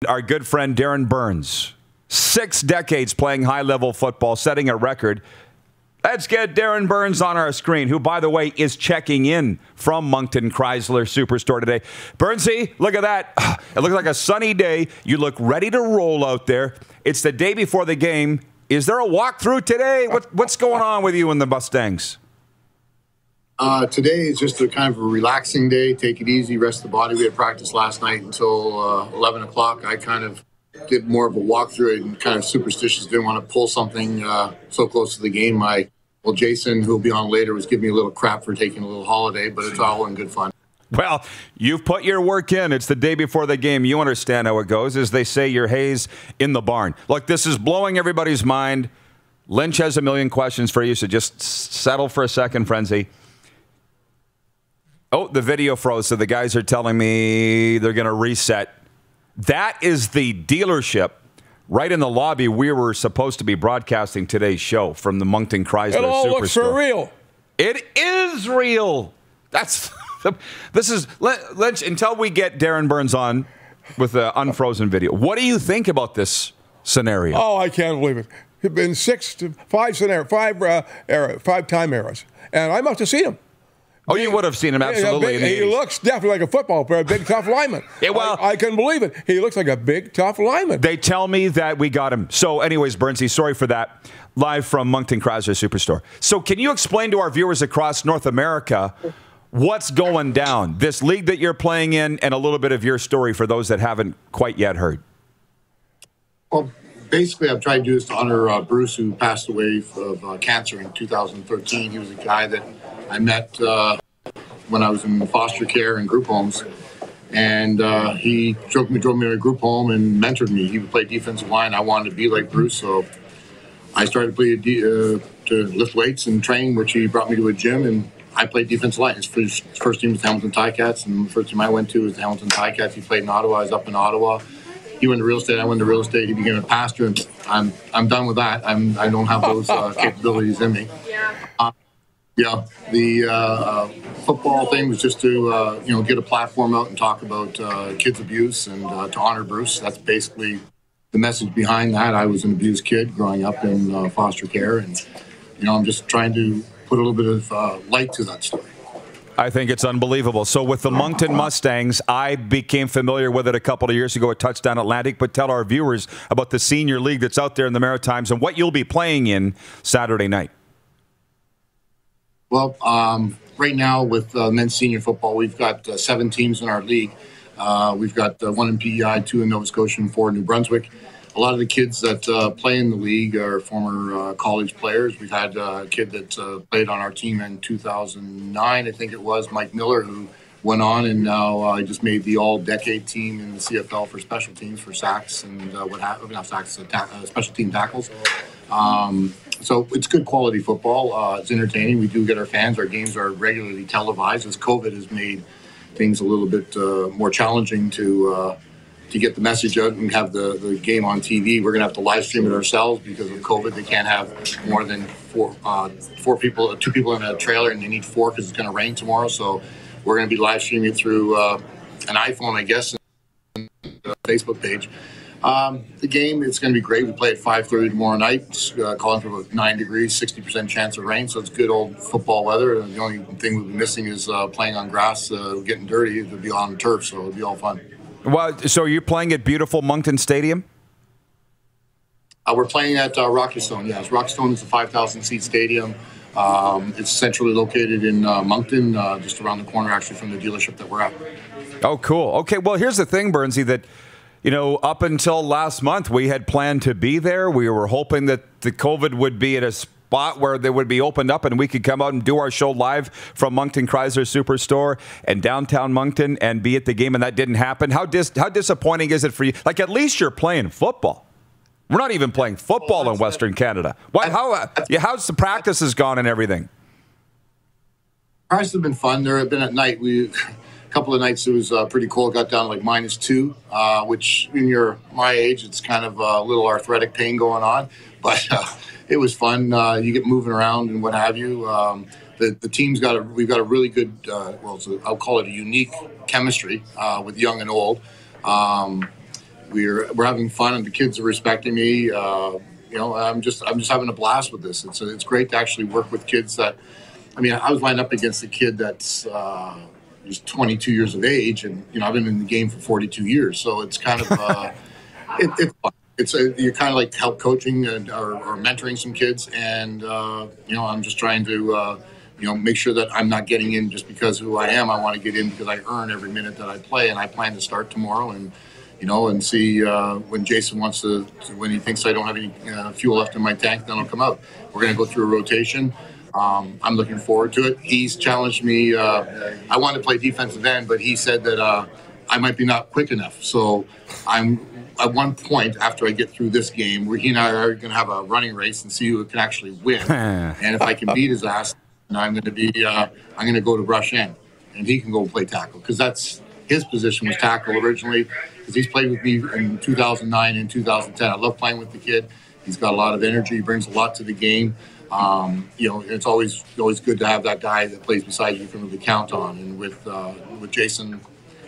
Our good friend Darin Burns, 6 decades playing high-level football, setting a record. Let's get Darin Burns on our screen, who, by the way, is checking in from Moncton Chrysler Superstore today. Burnsy, look at that. It looks like a sunny day. You look ready to roll out there. It's the day before the game. Is there a walkthrough today? What's going on with you and the Mustangs? Today is just a kind of a relaxing day. Take it easy, rest the body. We had practice last night until 11 o'clock. I kind of did more of a walkthrough and kind of superstitious. Didn't want to pull something so close to the game. Jason, who will be on later, was giving me a little crap for taking a little holiday, but it's all in good fun. Well, you've put your work in. It's the day before the game. You understand how it goes. As they say, your hay's in the barn. Look, this is blowing everybody's mind. Lynch has a million questions for you, so just settle for a second, Frenzy. Oh, the video froze, so the guys are telling me they're going to reset. That is the dealership right in the lobby. We were supposed to be broadcasting today's show from the Moncton Chrysler Superstore. It all looks for real. It is real. This is Lynch, until we get Darin Burns on with the unfrozen video. What do you think about this scenario? Oh, I can't believe it. It's been 5 time errors, and I must have seen him. Oh, you would have seen him, absolutely. He looks definitely like a football player, a big, tough lineman. Yeah, well, I couldn't believe it. He looks like a big, tough lineman. They tell me that we got him. So anyways, Burnsy, sorry for that. Live from Moncton Chrysler Superstore. So can you explain to our viewers across North America what's going down, this league that you're playing in, and a little bit of your story for those that haven't quite yet heard? Well, basically, I've tried to do this to honor Bruce, who passed away of cancer in 2013. He was a guy that I met when I was in foster care and group homes, and he drove me to a group home and mentored me. He would play defensive line. I wanted to be like Bruce, so I started to lift weights and train, which he brought me to a gym, and I played defensive line. His first team was the Hamilton Ticats, and the first team I went to was the Hamilton Ticats. He played in Ottawa. I was up in Ottawa. He went to real estate. I went to real estate. He became a pastor, and I'm done with that. I don't have those capabilities in me. The football thing was just to get a platform out and talk about kids abuse and to honor Bruce. That's basically the message behind that. I was an abused kid growing up in foster care, and I'm just trying to put a little bit of light to that story. I think it's unbelievable. So with the Moncton Mustangs, I became familiar with it a couple of years ago at Touchdown Atlantic, but tell our viewers about the senior league that's out there in the Maritimes and what you'll be playing in Saturday night. Well, right now with men's senior football, we've got 7 teams in our league. We've got 1 in PEI, 2 in Nova Scotia, and 4 in New Brunswick. A lot of the kids that play in the league are former college players. We've had a kid that played on our team in 2009, I think it was, Mike Miller, who went on and now just made the all-decade team in the CFL for special teams for sacks and special team tackles. So it's good quality football. It's entertaining. We do get our fans. Our games are regularly televised, as COVID has made things a little bit more challenging to get the message out and have the game on TV. We're going to have to live stream it ourselves because of COVID. They can't have more than 4 people, 2 people in a trailer, and they need 4 because it's going to rain tomorrow. So we're going to be live streaming it through an iPhone, I guess, and a Facebook page. The game, it's going to be great. We play at 5:30 tomorrow night. It's calling for about 9 degrees, 60% chance of rain. So it's good old football weather. And the only thing we'll be missing is playing on grass, getting dirty. It'll be on turf, so it'll be all fun. Well, so you're playing at beautiful Moncton Stadium? We're playing at Rockstone. Yes, Rockstone is a 5,000-seat stadium. It's centrally located in Moncton, just around the corner, actually, from the dealership that we're at. Oh, cool. Okay, well, here's the thing, Burnsy, that up until last month, we had planned to be there. We were hoping that the COVID would be at a spot where they would be opened up and we could come out and do our show live from Moncton Chrysler Superstore and downtown Moncton and be at the game, and that didn't happen. How disappointing is it for you? Like, at least you're playing football. We're not even playing football in Western Canada. How's the practices gone and everything? Practices have been fun. They've been at night. A couple of nights it was pretty cold. Got down to like -2, which when you're my age, it's kind of a little arthritic pain going on. But it was fun. You get moving around and what have you. The team's we've got a really good, I'll call it a unique chemistry with young and old. we're having fun, and the kids are respecting me. I'm just having a blast with this. It's great to actually work with kids that. I mean, I was lined up against a kid that's he's 22 years of age, and I've been in the game for 42 years, so it's kind of it's fun. You're kind of like help coaching or mentoring some kids, and I'm just trying to make sure that I'm not getting in just because of who I am. I want to get in because I earn every minute that I play, and I plan to start tomorrow and see when Jason wants to, when he thinks I don't have any fuel left in my tank, then I'll come out. We're going to go through a rotation. I'm looking forward to it. He's challenged me. I wanted to play defensive end, but he said that I might be not quick enough. So I'm at one point after I get through this game where he and I are going to have a running race and see who can actually win. And if I can beat his ass, then I'm going to go to rush end, and he can go play tackle because that's his position was tackle originally. Because he's played with me in 2009 and 2010. I love playing with the kid. He's got a lot of energy. He brings a lot to the game. It's always good to have that guy that plays beside you can really count on. And with Jason,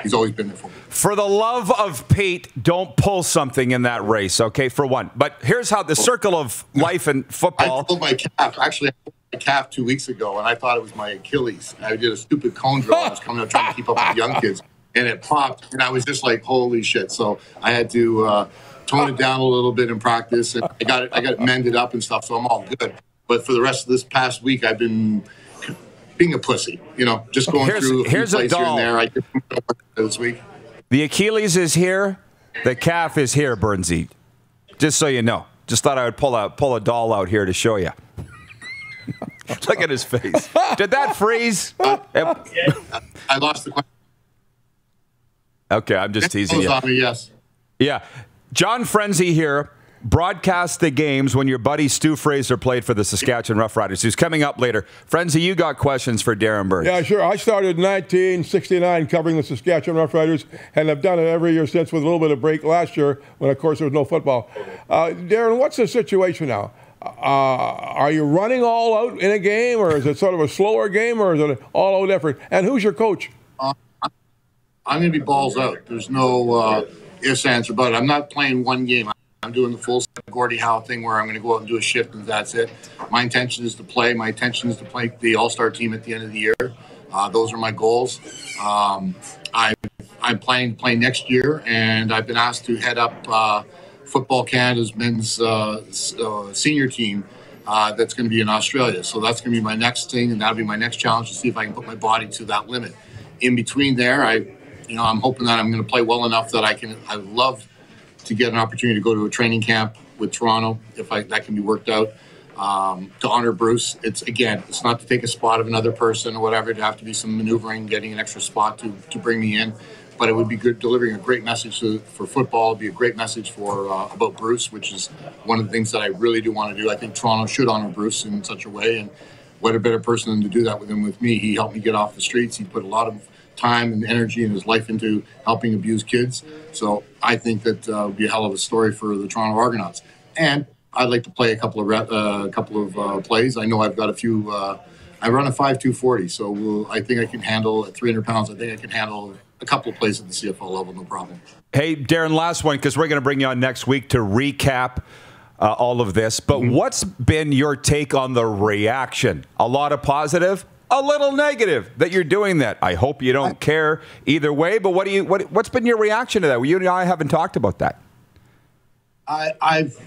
he's always been there for me. For the love of Pete, don't pull something in that race, okay, for one. But here's how the circle of life in football. I pulled my calf. Actually, I pulled my calf 2 weeks ago, and I thought it was my Achilles. I did a stupid cone drill. I was coming out trying to keep up with the young kids. And it popped, and I was just like, holy shit. So I had to tone it down a little bit in practice, and I got it mended up and stuff, so I'm all good. But for the rest of this past week, I've been being a pussy, just going through a few plays here and there. I did this week. The Achilles is here. The calf is here, Burnsy. Just so you know. Just thought I would pull a doll out here to show you. Look at his face. Did that freeze? I lost the question. Okay, I'm just teasing you. Yes. Yeah. John Frenzy here broadcast the games when your buddy Stu Fraser played for the Saskatchewan Roughriders. Who's coming up later. Frenzy, you got questions for Darin Burns. Yeah, sure. I started in 1969 covering the Saskatchewan Roughriders, and I've done it every year since with a little bit of break last year when, of course, there was no football. Darin, what's the situation now? Are you running all out in a game, or is it sort of a slower game, or is it an all-out effort? And who's your coach? I'm going to be balls out. There's no ifs, ands, or buts. I'm not playing one game. I'm doing the full Gordie Howe thing where I'm going to go out and do a shift, and that's it. My intention is to play. My intention is to play the All-Star team at the end of the year. Those are my goals. I'm planning to play next year, and I've been asked to head up Football Canada's men's senior team that's going to be in Australia. So that's going to be my next thing, and that'll be my next challenge to see if I can put my body to that limit. In between there, I'm hoping that I'm going to play well enough that I would love to get an opportunity to go to a training camp with Toronto if that can be worked out. To honor Bruce, it's not to take a spot of another person or whatever. It'd have to be some maneuvering, getting an extra spot to bring me in. But it would be good delivering a great message for football. It'd be a great message about Bruce, which is one of the things that I really do want to do. I think Toronto should honor Bruce in such a way, and what a better person than to do that with me. He helped me get off the streets. He put a lot of time and energy and his life into helping abuse kids. So I think that would be a hell of a story for the Toronto Argonauts. And I'd like to play a couple of plays. I know I've got a few. I run a 5.2 40, so I think I can handle at 300 pounds. I think I can handle a couple of plays at the CFL level, no problem. Hey, Darin, last one, because we're going to bring you on next week to recap all of this. But what's been your take on the reaction? A lot of positive, a little negative that you're doing that. I hope you don't care either way. But what's been your reaction to that? You and I haven't talked about that. I've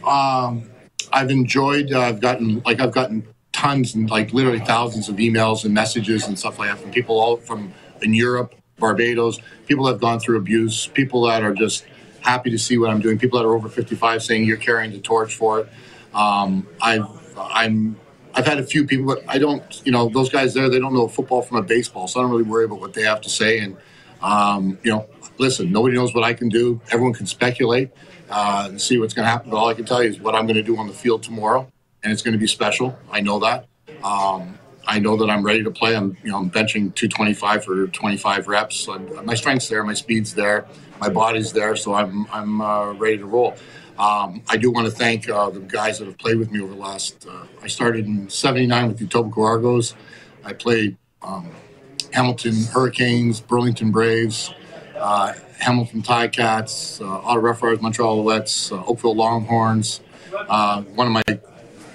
enjoyed. I've gotten tons and literally thousands of emails and messages and stuff like that from people all from in Europe, Barbados, people that have gone through abuse, people that are just happy to see what I'm doing, people that are over 55 saying you're carrying the torch for it. I've had a few people, but I don't, those guys there, they don't know football from a baseball, so I don't really worry about what they have to say. And, listen, nobody knows what I can do. Everyone can speculate and see what's going to happen, but all I can tell you is what I'm going to do on the field tomorrow, and it's going to be special. I know that. I know that I'm ready to play. I'm benching 225 for 25 reps. My strength's there, my speed's there, my body's there, so I'm ready to roll. I do want to thank the guys that have played with me over the last. I started in '79 with the Etobicoke Argos. I played Hamilton Hurricanes, Burlington Braves, Hamilton Ticats, Ottawa Rough Riders, Montreal Alouettes, Oakville Longhorns. One of my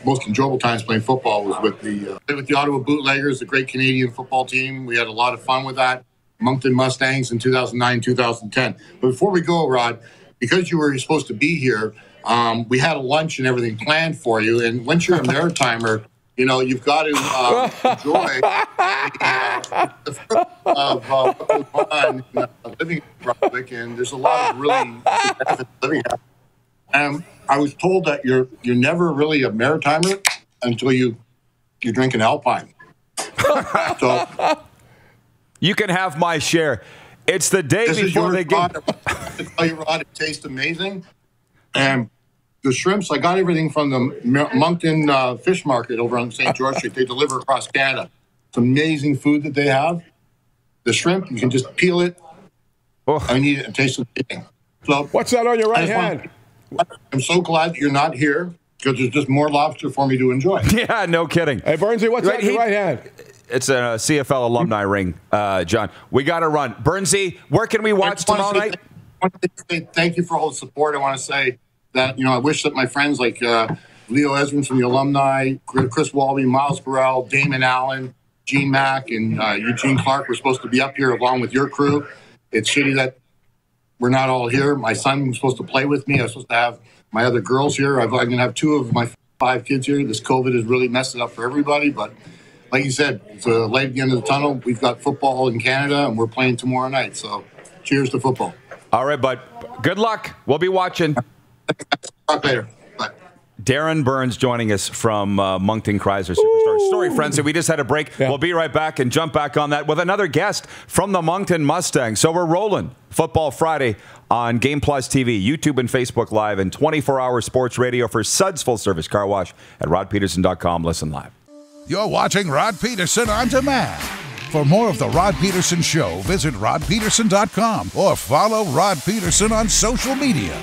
most enjoyable times playing football was with the Ottawa Bootleggers, the great Canadian football team. We had a lot of fun with that. Moncton Mustangs in 2009, 2010. But before we go, Rod, because you were supposed to be here, we had a lunch and everything planned for you. And once you're a Maritimer, you've got to enjoy the fruit of what goes on in living in Brunswick. And there's a lot of really benefits living here. I was told that you're never really a Maritimer until you drink an Alpine. So you can have my share. It's the day before they get. I tell you, Rod, it tastes amazing. And the shrimps, I got everything from the Moncton Fish Market over on St. George Street. They deliver across Canada. It's amazing food that they have. The shrimp, you can just peel it. Oh. I need it and taste amazing. So what's that on your right hand? I'm so glad that you're not here because there's just more lobster for me to enjoy. Yeah, no kidding. Hey, Burnsy, what's on your right hand? It's a CFL alumni ring, John. We got to run. Burnsy, where can we watch tomorrow night? I want to say thank you for all the support. I want to say that, I wish that my friends like Leo Esmond from the alumni, Chris Walby, Miles Burrell, Damon Allen, Gene Mack, and Eugene Clark were supposed to be up here along with your crew. It's shitty that we're not all here. My son was supposed to play with me. I was supposed to have my other girls here. I'm going to have 2 of my 5 kids here. This COVID has really messed it up for everybody. But like you said, it's a light at the end of the tunnel. We've got football in Canada, and we're playing tomorrow night. So cheers to football. All right, bud. Good luck. We'll be watching. Talk later. Bye. Darin Burns joining us from Moncton Chrysler Superstar Story Frenzy. We just had a break. Yeah. We'll be right back and jump back on that with another guest from the Moncton Mustangs. So we're rolling Football Friday on Game Plus TV, YouTube and Facebook Live, and 24-hour sports radio for Suds Full Service Car Wash at rodpedersen.com. Listen live. You're watching Rod Pedersen On Demand. For more of The Rod Pedersen Show, visit rodpedersen.com or follow Rod Pedersen on social media.